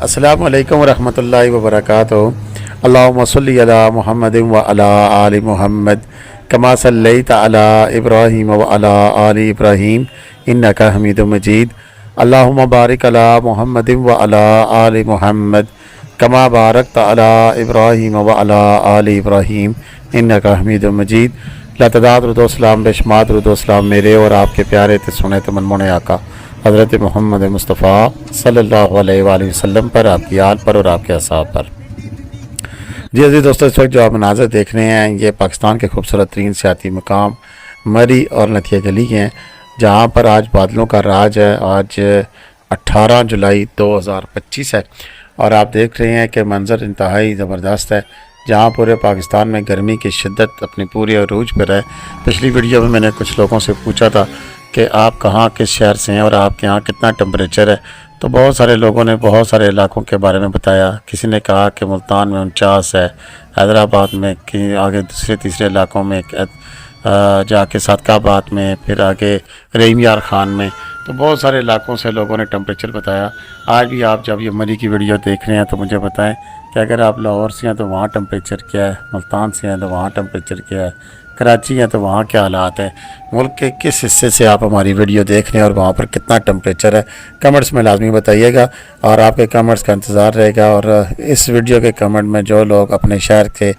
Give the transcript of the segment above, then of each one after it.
अस्सलामु अलैकुम रहमतुल्लाहि व बरकातुहू। अल्लाहुम्मा सल्लि अला मुहम्मदिन व अला आलि मुहम्मद कमा सल्लैता अला इब्राहीम व अला आलि इब्राहीम इन्नका हमीदुम मजीद। अल्लाहुम्मा बारिक अला मुहम्मदिन व अला आलि मुहम्मद कमा बारकता अला इब्राहीम व अला आलि इब्राहीम इन्नका हमीदुम मजीद। लतदाद रुदोसलाम बेशमात रुदोसलाम मेरे और आपके प्यारे ते सुने तो मनमोने आका हज़रत मोहम्मद मुस्तफ़ा सल्लल्लाहु अलैहि वसल्लम पर, आपकी आल पर और आपके असहाब पर। जी अज़ीज़ दोस्तों, इस वक्त जो आप मनाज़र देख रहे हैं ये पाकिस्तान के खूबसूरत तरीन सियाती मकाम मरी और नथिया गली के हैं, जहाँ पर आज बादलों का राज है। आज 18 जुलाई 2025 है और आप देख रहे हैं कि मंज़र इंतहाई ज़बरदस्त है, जहाँ पूरे पाकिस्तान में गर्मी की शिद्दत अपनी पूरी अरूज पर है। पिछली वीडियो में मैंने कुछ लोगों से पूछा था कि आप कहाँ किस शहर से हैं और आपके यहाँ कितना टेम्परेचर है, तो बहुत सारे लोगों ने बहुत सारे इलाकों के बारे में बताया। किसी ने कहा कि मुल्तान में 49 है, हैदराबाद में, कि आगे दूसरे तीसरे इलाकों में जाके सदकाबाद में, फिर आगे रहीम यार ख़ान में, तो बहुत सारे इलाकों से लोगों ने टेम्परेचर बताया। आज भी आप जब ये मरी की वीडियो देख रहे हैं तो मुझे बताएं कि अगर आप लाहौर से हैं तो वहाँ टेम्परेचर क्या है, मुल्तान से हैं तो वहाँ टेम्परेचर क्या है, कराची है तो वहाँ क्या हालात है, मुल्क के किस हिस्से से आप हमारी वीडियो देख रहे हैं और वहाँ पर कितना टेम्परेचर है, कमेंट्स में लाजमी बताइएगा और आपके कमेंट्स का इंतज़ार रहेगा। और इस वीडियो के कमेंट में जो लोग अपने शहर के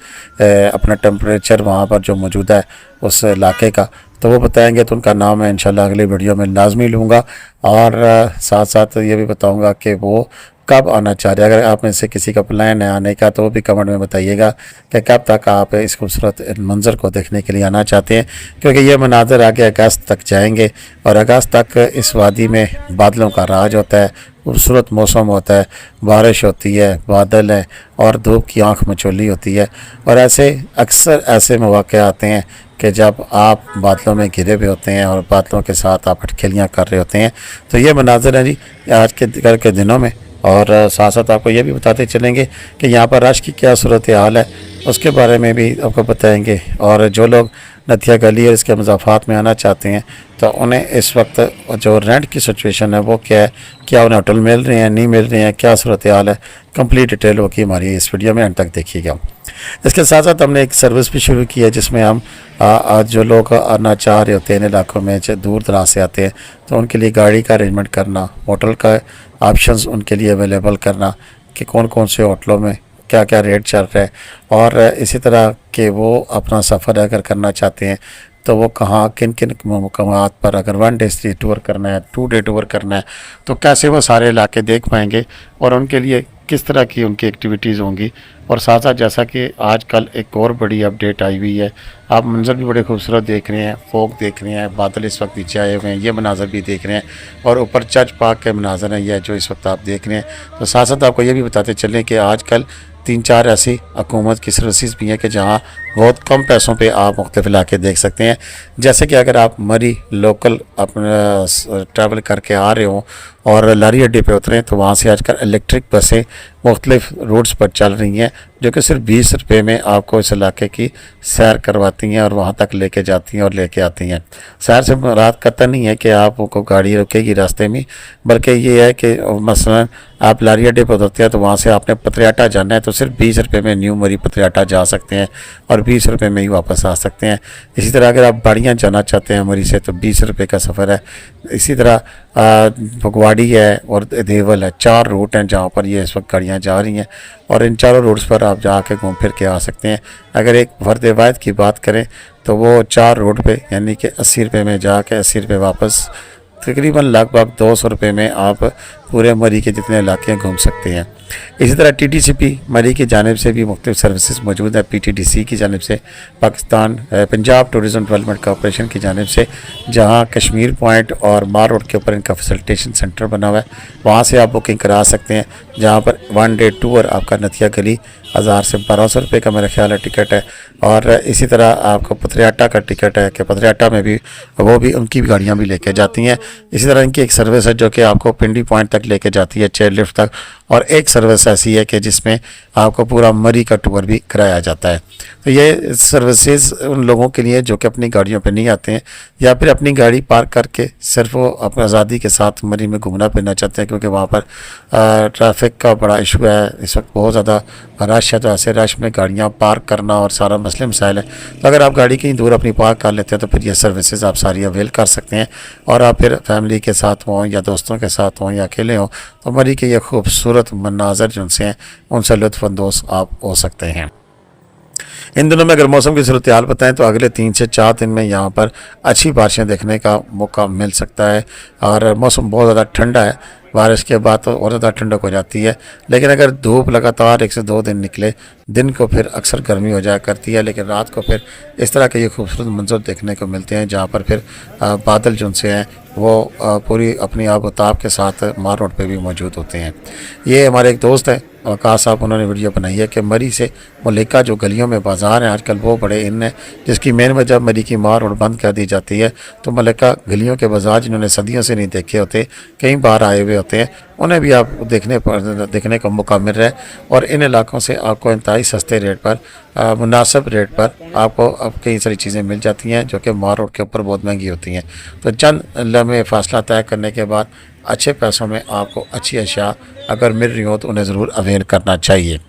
अपना टेम्परेचर वहाँ पर जो मौजूद है उस इलाके का तो वो बताएंगे, तो उनका नाम मैं इंशाल्लाह अगली वीडियो में लाजमी लूँगा। और साथ साथ ये भी बताऊँगा कि वो कब आना चाह रहे हैं। अगर आप में से किसी का प्लान है आने का तो वो भी कमेंट में बताइएगा कि कब तक आप इस खूबसूरत मंज़र को देखने के लिए आना चाहते हैं, क्योंकि ये मनाज़र आगे अगस्त तक जाएंगे और अगस्त तक इस वादी में बादलों का राज होता है, खूबसूरत मौसम होता है, बारिश होती है, बादल है और धूप की आंख मचोली होती है। और ऐसे अक्सर ऐसे मौके आते हैं कि जब आप बादलों में घिरे हुए होते हैं और बादलों के साथ आप अटखेलियाँ कर रहे होते हैं। तो ये मनाज़र है जी आज के कल के दिनों में। और साथ साथ आपको ये भी बताते चलेंगे कि यहाँ पर रश की क्या सूरत हाल है, उसके बारे में भी आपको बताएंगे। और जो लोग नथिया गली और इसके मज़ाफ़ात में आना चाहते हैं तो उन्हें इस वक्त जो रेंट की सिचुएशन है वो क्या है, क्या उन्हें होटल मिल रहे हैं, नहीं मिल रहे हैं, क्या सूरत हाल है, कंप्लीट डिटेल होगी हमारी इस वीडियो में, अंत तक देखिएगा। इसके साथ साथ हमने एक सर्विस भी शुरू की है जिसमें हम जो लोग आना चाह रहे होते हैं इन इलाकों में, चाहे दूर दराज से आते हैं, तो उनके लिए गाड़ी का अरेंजमेंट करना, होटल का ऑप्शंस उनके लिए अवेलेबल करना कि कौन कौन से होटलों में क्या क्या रेट चल रहा है, और इसी तरह के वो अपना सफ़र अगर करना चाहते हैं तो वो कहाँ किन किन मकामात पर, अगर 1 डे स्टे टूर करना है, 2 डे टूर करना है, तो कैसे वो सारे इलाके देख पाएंगे और उनके लिए किस तरह की उनकी एक्टिविटीज़ होंगी। और साथ साथ जैसा कि आजकल एक और बड़ी अपडेट आई हुई है, आप मंजर भी बड़े खूबसूरत देख रहे हैं, फोक देख रहे हैं, बादल इस वक्त नीचे आए हुए हैं, ये मनाजर भी देख रहे हैं और ऊपर चर्च पार्क के मनाजर हैं ये जो इस वक्त आप देख रहे हैं। तो साथ साथ आपको ये भी बताते चलें कि आजकल 3-4 ऐसी हुकूमत की सर्विसेज भी हैं कि जहाँ बहुत कम पैसों पे आप मुख्तलिफ इलाके देख सकते हैं। जैसे कि अगर आप मरी लोकल अपना ट्रैवल करके आ रहे हों और लारी अड्डे पे उतरें तो वहाँ से आजकल इलेक्ट्रिक बसें मुख्तलिफ रूट्स पर चल रही हैं जो कि सिर्फ 20 रुपये में आपको इस इलाके की सैर करवाती हैं और वहाँ तक लेके जाती हैं और लेके आती हैं। सैर से मुराद करता नहीं है कि आपको गाड़ी रुकेगी रास्ते में, बल्कि ये है कि मसलन आप लारी अड्डे पर उतरते हैं तो वहाँ से आपने पत्रियाटा जाना है तो सिर्फ 20 रुपये में न्यू मरी पत्रियाटा जा सकते हैं और 20 रुपये में ही वापस आ सकते हैं। इसी तरह अगर आप बाड़ियाँ जाना चाहते हैं मरी से तो 20 रुपये का सफ़र है। इसी तरह फगवाड़ी है और देवल है, 4 रूट हैं जहाँ पर ये इस वक्त गाड़ियाँ जा रही हैं और इन चारों रूट्स पर आप जाके घूम फिर के आ सकते हैं। अगर एक फर्द वाहिद की बात करें तो वो 4 रूट पे यानी कि 80 रुपये में जाके 80 रुपये वापस, तकरीबन लगभग 200 रुपये में आप पूरे मरी के जितने इलाके घूम सकते हैं। इसी तरह TTCP मरी की जानिब से भी मुख्तलिफ सर्विसेज मौजूद है। PTDC की जानिब से, Pakistan Punjab tourism development corporation की जानिब से, जहां कश्मीर पॉइंट और मार रोड के ऊपर इनका फैसिलिटेशन सेंटर बना हुआ है, वहां से आप बुकिंग करा सकते हैं। जहां पर 1 डे टूर आपका नथिया गली 1000 से 1200 रुपये का मेरा ख्याल है टिकट है। और इसी तरह आपको पत्रियाटा का टिकट है कि पत्रियाटा में भी वो भी उनकी भी गाड़ियाँ भी लेके जाती हैं। इसी तरह इनकी एक सर्विस है जो कि आपको पिंडी पॉइंट तक लेके जाती है, चेयर लिफ्ट तक। और एक सर्विस ऐसी है कि जिसमें आपको पूरा मरी का टूर भी कराया जाता है। तो ये सर्विसेज उन लोगों के लिए जो कि अपनी गाड़ियों पे नहीं आते हैं या फिर अपनी गाड़ी पार्क करके सिर्फ वो अपनी आज़ादी के साथ मरी में घूमना फिरना चाहते हैं, क्योंकि वहाँ पर ट्रैफिक का बड़ा इशू है, इस वक्त बहुत ज़्यादा रश है। तो ऐसे रश में गाड़ियाँ पार्क करना और सारा मसले मसाइल है। तो अगर आप गाड़ी कहीं दूर अपनी पार्क कर लेते हैं तो फिर ये सर्विसेज आप सारी अवेल कर सकते हैं, और आप फिर फैमिली के साथ हों या दोस्तों के साथ हों या अकेले हों तो मरी के ये खूबसूरत मनाजर जिनसे हैं उनसे लुत्फ़अंदोज़ आप हो सकते हैं। इन दिनों में अगर मौसम की सूरत हाल बताएं तो अगले 3 से 4 दिन में यहाँ पर अच्छी बारिशें देखने का मौका मिल सकता है, और मौसम बहुत ज़्यादा ठंडा है। बारिश के बाद तो और ज़्यादा ठंडक हो जाती है, लेकिन अगर धूप लगातार 1 से 2 दिन निकले, दिन को फिर अक्सर गर्मी हो जाया करती है, लेकिन रात को फिर इस तरह के ये खूबसूरत मंजर देखने को मिलते हैं जहाँ पर फिर बादल जो से हैं वो पूरी अपनी आबोताब के साथ मार रोड पे भी मौजूद होते हैं। ये हमारे एक दोस्त हैं वक़ास साहब, उन्होंने वीडियो बनाई है कि मरी से मुल्लिका जो गलियों में बाज़ार हैं आजकल वो बड़े इन हैं, जिसकी मेन वजह मरी की मार रोड बंद कर दी जाती है। तो मुल्लिका गलियों के बाज़ार जिन्होंने सदियों से नहीं देखे होते, कई बार आए हुए होते हैं, उन्हें भी आप देखने का मौका मिल रहा है। और इन इलाकों से आपको इंतहाई सस्ते रेट पर, मुनासिब रेट पर आपको अब कई सारी चीज़ें मिल जाती हैं जो कि मार रोड के ऊपर बहुत महंगी होती हैं। तो चंद लम्हे फासला तय करने के बाद अच्छे पैसों में आपको अच्छी अशिया अगर मिल रही हो तो उन्हें ज़रूर अवेल करना चाहिए।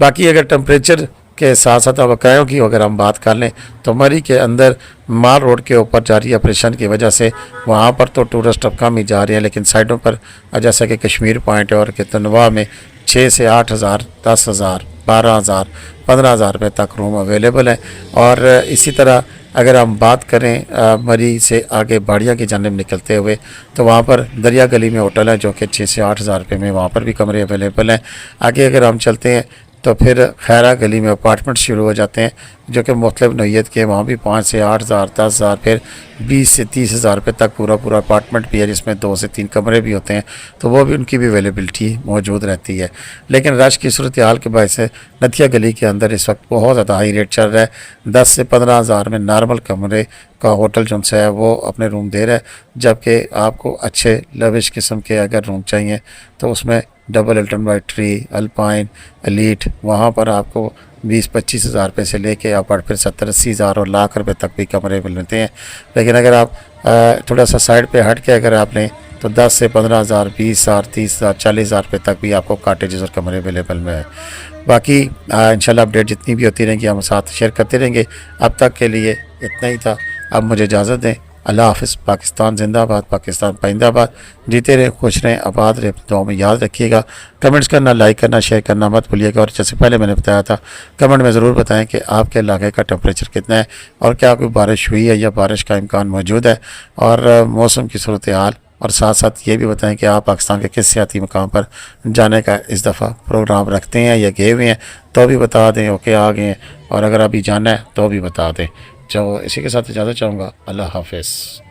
बाकी अगर टेम्परेचर के साथ साथ बकायों की अगर हम बात कर लें तो मरी के अंदर माल रोड के ऊपर जारी ऑपरेशन की वजह से वहाँ पर तो टूरिस्ट अब कम ही जा रहे हैं, लेकिन साइडों पर जैसा कि कश्मीर पॉइंट है और कितनवा में 6 से 8 हज़ार, 10 हज़ार, 12 हज़ार, 15 हज़ार रुपये तक रूम अवेलेबल हैं। और इसी तरह अगर हम बात करें मरी से आगे बाड़िया की जानिब निकलते हुए तो वहाँ पर दरिया गली में होटल है जो कि 6 से 8 हज़ार रुपये में वहाँ पर भी कमरे अवेलेबल हैं। आगे अगर हम चलते हैं तो फिर खैरा गली में अपार्टमेंट शुरू हो जाते हैं जो कि मुख्तलिफ नौइयत के, वहाँ भी 5 से 8 हज़ार, 10 हज़ार, फिर 20 से 30 हज़ार रुपये तक पूरा अपार्टमेंट भी है जिसमें 2 से 3 कमरे भी होते हैं। तो वो भी उनकी भी अवेलेबिलिटी मौजूद रहती है। लेकिन रश की सूरत हाल के वजह से नथिया गली के अंदर इस वक्त बहुत ज़्यादा हाई रेट चल रहा है। 10 से 15 हज़ार में नॉर्मल कमरे का होटल जो है वो अपने रूम दे रहा है, जबकि आपको अच्छे लविश किस्म के अगर रूम चाहिए तो उसमें double Hilton by tree, alpine, elite, वहाँ पर आपको 20-25 हज़ार रुपये से लेके आप फिर 70-80 हज़ार और लाख रुपए तक भी कमरे मिलते हैं। लेकिन अगर आप थोड़ा सा साइड पे हट के अगर आप लें तो 10 से 15 हज़ार, 20 हज़ार, 30 हज़ार, 40 हज़ार रुपये तक भी आपको काटेजेस और कमरे अवेलेबल में है। बाकी इंशाल्लाह अपडेट जितनी भी होती रहेंगी हम साथ शेयर करते रहेंगे। अब तक के लिए इतना ही था, अब मुझे इजाज़त दें। अल्लाह हाफ़िज़। पाकिस्तान जिंदाबाद, पाकिस्तान पाइंदाबाद। जीते रहे, खुश रहें, आबाद रहे, दुआ में याद रखिएगा। कमेंट्स करना, लाइक करना, शेयर करना मत भूलिएगा। और जैसे पहले मैंने बताया था, कमेंट में ज़रूर बताएं कि आपके इलाके का टेम्परेचर कितना है और क्या कोई बारिश हुई है या बारिश का इम्कान मौजूद है, और मौसम की सूरत हाल। और साथ साथ ये भी बताएं कि आप पाकिस्तान के किस सियाती मकाम पर जाने का इस दफ़ा प्रोग्राम रखते हैं या गए हुए हैं तो भी बता दें, ओके आ गए हैं, और अगर अभी जाना है तो भी बता दें। चलो इसी के साथ इजाज़त चाहूँगा। अल्लाह हाफ़िज़।